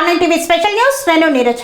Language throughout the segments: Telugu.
R9 TV స్పెషల్ న్యూస్ నేను నీరజ.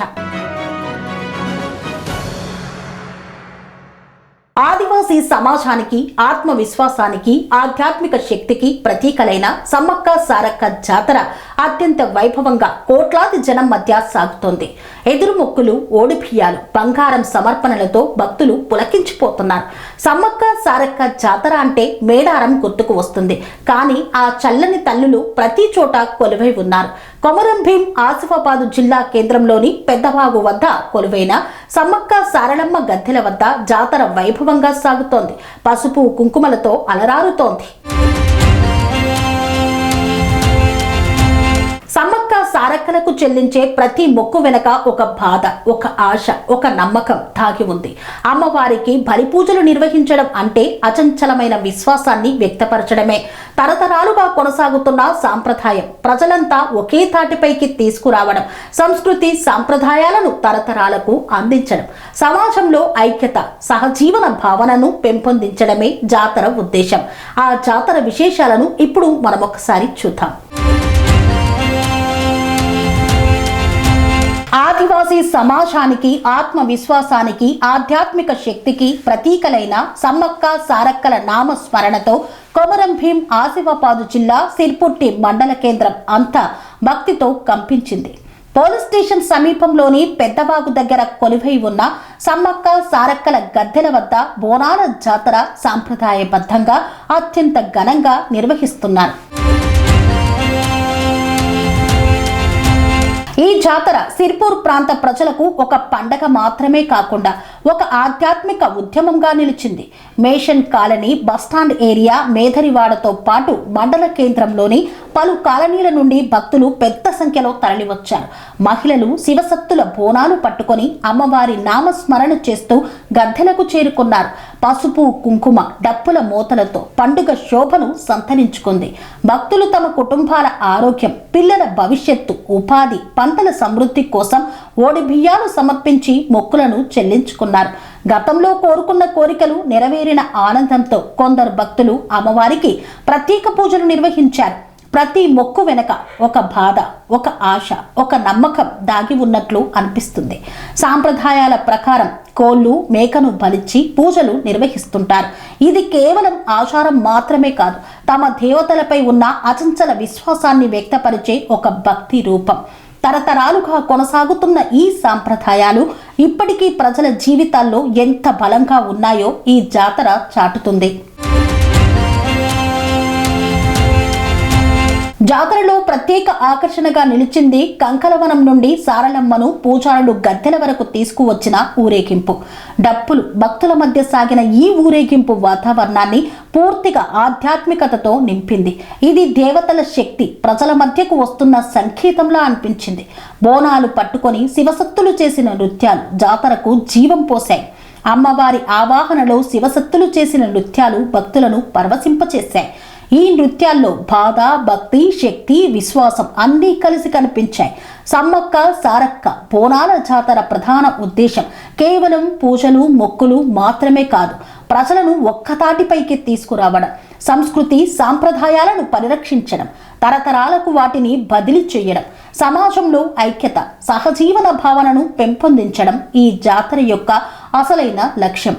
ఆదివాసీ సమాజానికి ఆత్మవిశ్వాసానికి ఆధ్యాత్మిక శక్తికి ప్రతీకలైన సమ్మక్క సారక్క జాతర అత్యంత వైభవంగా కోట్లాది జనం మధ్య సాగుతోంది. ఎదురుమొక్కులు, ఓడిపియాలు, బంగారం సమర్పణలతో భక్తులు పులకించిపోతున్నారు. సమ్మక్క సారక్క జాతర అంటే మేడారం గుర్తుకు వస్తుంది. కానీ ఆ చల్లని తల్లులు ప్రతి చోట కొలువై ఉన్నారు. కొమరం భీం ఆసిఫాబాద్ జిల్లా కేంద్రంలోని పెద్దవాగు వద్ద కొలువైన సమ్మక్క సారలమ్మ గద్దెల వద్ద జాతర వైభవంగా సాగుతోంది. పసుపు కుంకుమలతో అలరారుతోంది. సమ్మక్క సారక్కలకు చెల్లించే ప్రతి మొక్కు వెనక ఒక బాధ, ఒక ఆశ, ఒక నమ్మకం దాగి ఉంది. అమ్మవారికి బలి పూజలు నిర్వహించడం అంటే అచంచలమైన విశ్వాసాన్ని వ్యక్తపరచడమే. తరతరాలుగా కొనసాగుతున్న సాంప్రదాయం ప్రజలంతా ఒకే తాటిపైకి తీసుకురావడం, సంస్కృతి సాంప్రదాయాలను తరతరాలకు అందించడం, సమాజంలో ఐక్యత, సహజీవన భావనను పెంపొందించడమే జాతర ఉద్దేశం. ఆ జాతర విశేషాలను ఇప్పుడు మనం ఒకసారి చూద్దాం. ఆదివాసీ సమాజానికి ఆత్మవిశ్వాసానికి ఆధ్యాత్మిక శక్తికి ప్రతీకలైన సమ్మక్క సారక్కల నామస్మరణతో కొమరం భీం ఆసిఫాబాద్ జిల్లా సిర్పుట్టి మండల కేంద్రం అంతా భక్తితో కంపించింది. పోలీస్ స్టేషన్ సమీపంలోని పెద్దవాగు దగ్గర కొలువై ఉన్న సమ్మక్క సారక్కల గద్దెల వద్ద బోనాల జాతర సాంప్రదాయబద్ధంగా అత్యంత ఘనంగా నిర్వహిస్తున్నారు. ఈ జాతర సిర్పూర్ ప్రాంత ప్రజలకు ఒక పండగ మాత్రమే కాకుండా ఒక ఆధ్యాత్మిక ఉద్యమంగా నిలిచింది. మేషన్ కాలనీ, బస్టాండ్ ఏరియా, మేధరివాడతో పాటు మండల కేంద్రంలోని పలు కాలనీల నుండి భక్తులు పెద్ద సంఖ్యలో తరలివచ్చారు. మహిళలు శివసత్తుల బోనాలు పట్టుకొని అమ్మవారి నామస్మరణ చేస్తూ గద్దెలకు చేరుకున్నారు. పసుపు కుంకుమ, డప్పుల మోతలతో పండుగ శోభను సంతరించుకుంది. భక్తులు తమ కుటుంబాల ఆరోగ్యం, పిల్లల భవిష్యత్తు, ఉపాధి, పంటల సమృద్ధి కోసం ఓడి బియ్యాలు సమర్పించి మొక్కులను చెల్లించుకున్నారు. గతంలో కోరుకున్న కోరికలు నెరవేరిన ఆనందంతో కొందరు భక్తులు అమ్మవారికి ప్రత్యేక పూజలు నిర్వహించారు. ప్రతి మొక్కు వెనక ఒక బాధ, ఒక ఆశ, ఒక నమ్మకం దాగి ఉన్నట్లు అనిపిస్తుంది. సాంప్రదాయాల ప్రకారం కోళ్లు, మేకను బలిచ్చి పూజలు నిర్వహిస్తుంటారు. ఇది కేవలం ఆచారం మాత్రమే కాదు, తమ దేవతలపై ఉన్న అచంచల విశ్వాసాన్ని వ్యక్తపరిచే ఒక భక్తి రూపం. తరతరాలుగా కొనసాగుతున్న ఈ సాంప్రదాయాలు ఇప్పటికీ ప్రజల జీవితాల్లో ఎంత బలంగా ఉన్నాయో ఈ జాతర చాటుతుంది. జాతరలో ప్రత్యేక ఆకర్షణగా నిలిచింది కంకలవనం నుండి సారలమ్మను పూజారులు గద్దెల వరకు తీసుకువచ్చిన ఊరేగింపు. డప్పులు, భక్తుల మధ్య సాగిన ఈ ఊరేగింపు వాతావరణాన్ని పూర్తిగా ఆధ్యాత్మికతతో నింపింది. ఇది దేవతల శక్తి ప్రజల మధ్యకు వస్తున్న సంకేతంలా అనిపించింది. బోనాలు పట్టుకొని శివసత్తులు చేసిన నృత్యాలు జాతరకు జీవం పోశాయి. అమ్మవారి ఆవాహనలో శివసత్తులు చేసిన నృత్యాలు భక్తులను పరవశింపచేశాయి. ఈ నృత్యాల్లో బాధ, భక్తి, శక్తి, విశ్వాసం అన్నీ కలిసి కనిపించాయి. సమ్మక్క సారక్క బోనాల జాతర ప్రధాన ఉద్దేశం కేవలం పూజలు, మొక్కులు మాత్రమే కాదు, ప్రజలను ఒక్కతాటిపైకి తీసుకురావడం, సంస్కృతి సాంప్రదాయాలను పరిరక్షించడం, తరతరాలకు వాటిని బదిలీ చేయడం, సమాజంలో ఐక్యత, సహజీవన భావనను పెంపొందించడం ఈ జాతర యొక్క అసలైన లక్ష్యం.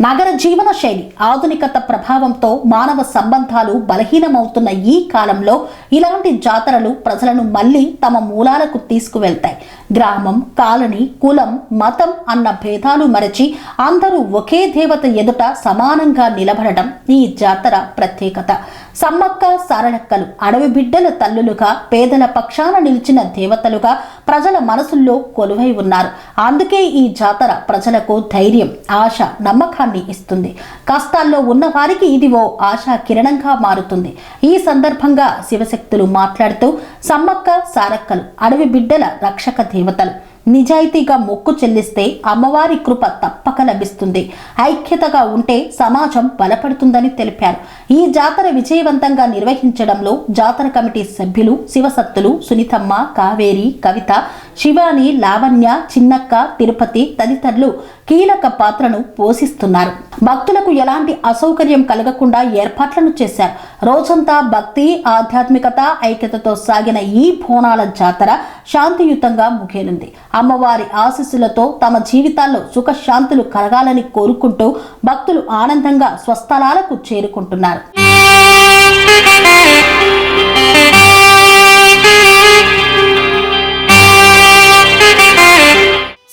నగర జీవన శైలి, ఆధునికత ప్రభావంతో మానవ సంబంధాలు బలహీనమవుతున్న ఈ కాలంలో ఇలాంటి జాతరలు ప్రజలను మళ్ళీ తమ మూలాలకు తీసుకువెళ్తాయి. గ్రామం, కాలనీ, కులం, మతం అన్న భేదాలు మరచి అందరూ ఒకే దేవత ఎదుట సమానంగా నిలబడడం ఈ జాతర ప్రత్యేకత. సమ్మక్క సారలక్కలు అడవి బిడ్డల తల్లులుగా, పేదల పక్షాన నిలిచిన దేవతలుగా ప్రజల మనసుల్లో కొలువై ఉన్నారు. అందుకే ఈ జాతర ప్రజలకు ధైర్యం, ఆశ, నమ్మకాన్ని ఇస్తుంది. కష్టాల్లో ఉన్న వారికి ఇది ఓ ఆశా కిరణంగా మారుతుంది. ఈ సందర్భంగా శివశక్తులు మాట్లాడుతూ సమ్మక్క సారక్కలు అడవి బిడ్డల రక్షక దేవతలు. నిజాయితీగా మొక్కు చెల్లిస్తే అమ్మవారి కృప తప్పక లభిస్తుంది. ఐక్యతగా ఉంటే సమాజం బలపడుతుందని తెలిపారు. ఈ జాతర విజయవంతంగా నిర్వహించడంలో జాతర కమిటీ సభ్యులు శివసత్తులు, సునీతమ్మ, కావేరి, కవిత, శివాని, లావణ్య, చిన్నక్క, తిరుపతి తదితరులు కీలక పాత్రను పోషిస్తున్నారు. భక్తులకు ఎలాంటి అసౌకర్యం కలగకుండా ఏర్పాట్లను చేశారు. రోజంతా భక్తి, ఆధ్యాత్మికత, ఐక్యతతో సాగిన ఈ బోనాల జాతర శాంతియుతంగా ముగియనుంది. అమ్మవారి ఆశీస్సులతో తమ జీవితాల్లో సుఖశాంతులు కలగాలని కోరుకుంటూ భక్తులు ఆనందంగా స్వస్థలాలకు చేరుకుంటున్నారు.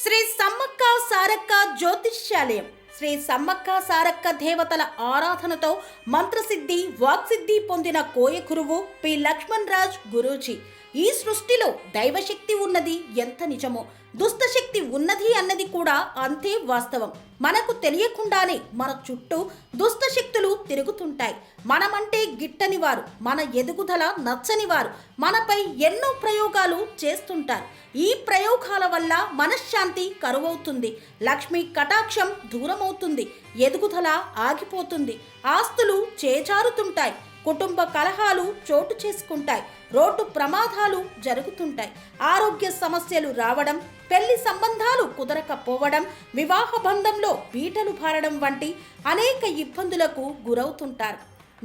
శ్రీ సమ్మక్క సారక్క జ్యోతిష్యాలయం శ్రీ సమ్మక్క సారక్క దేవతల ఆరాధనతో మంత్రసిద్ధి, వాక్సిద్ధి పొందిన కోయ గురువు పి లక్ష్మణ్ రాజ్ గురూజీ. ఈ సృష్టిలో దైవశక్తి ఉన్నది ఎంత నిజమో, దుష్టశక్తి ఉన్నది అన్నది కూడా అంతే వాస్తవం. మనకు తెలియకుండానే మన చుట్టూ దుష్టశక్తులు తిరుగుతుంటాయి. మనమంటే గిట్టని వారు, మన ఎదుగుదల నచ్చని వారు మనపై ఎన్నో ప్రయోగాలు చేస్తుంటారు. ఈ ప్రయోగాల వల్ల మనశ్శాంతి కరువవుతుంది, లక్ష్మీ కటాక్షం దూరమవుతుంది, ఎదుగుదల ఆగిపోతుంది, ఆస్తులు చేజారుతుంటాయి, కుటుంబ కలహాలు చోటు చేసుకుంటాయి, రోడ్డు ప్రమాదాలు జరుగుతుంటాయి, ఆరోగ్య సమస్యలు రావడం, పెళ్లి సంబంధాలు కుదరకపోవడం, వివాహ బంధంలో బీటలు భారడం వంటి అనేక ఇబ్బందులకు గురవుతుంటారు.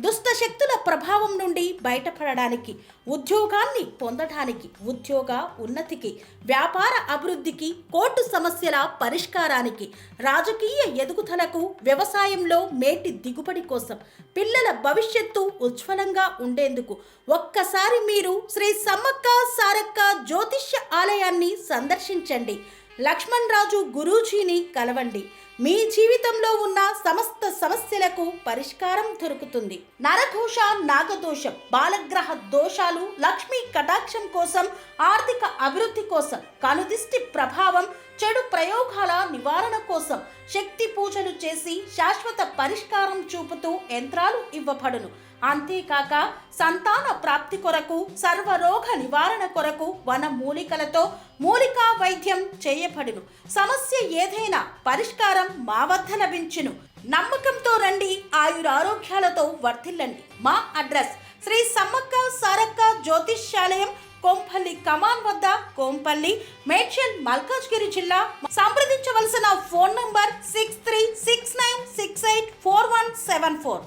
దుష్టశక్తుల ప్రభావం నుండి బయటపడడానికి, ఉద్యోగాన్ని పొందడానికి, ఉద్యోగ ఉన్నతికి, వ్యాపార అభివృద్ధికి, కోర్టు సమస్యల పరిష్కారానికి, రాజకీయ ఎదుగుదలకు, వ్యవసాయంలో మేటి దిగుబడి కోసం, పిల్లల భవిష్యత్తు ఉజ్వలంగా ఉండేందుకు ఒక్కసారి మీరు శ్రీ సమ్మక్క సారక్క జ్యోతిష్య ఆలయాన్ని సందర్శించండి. లక్ష్మణ్ రాజు గురూజీని కలవండి. మీ జీవితంలో ఉన్న సమస్త సమస్యలకు పరిష్కారం దొరుకుతుంది. నరదోష, నాగదోషం, బాలగ్రహ దోషాలు, లక్ష్మీ కటాక్షం కోసం, ఆర్థిక అభివృద్ధి కోసం, కనుదిష్టి ప్రభావం, చెడు ప్రయోగాల నివారణ కోసం శక్తి పూజలు చేసి శాశ్వత పరిష్కారం చూపుతూ యంత్రాలు ఇవ్వబడును. అంతేకాక సంతాన ప్రాప్తి కొరకు, సర్వరోగ నివారణ కొరకు వన మూలికలతో మూలికా వైద్యం చేయబడును. సమస్య ఏదైనా పరిష్కారం మా వద్ద లభించును. నమ్మకంతో రండి, ఆయురారోగ్యాలతో వర్ధిల్లండి. మా అడ్రస్ శ్రీ సమ్మక్క సారక్క జ్యోతిష్యాలయం, కోంపల్లి కమాన్ వద్ద, కోంపల్లి, మేడ్చల్, మల్కాజ్గిరి జిల్లా. సంప్రదించవలసిన ఫోన్ నంబర్ 6369684174.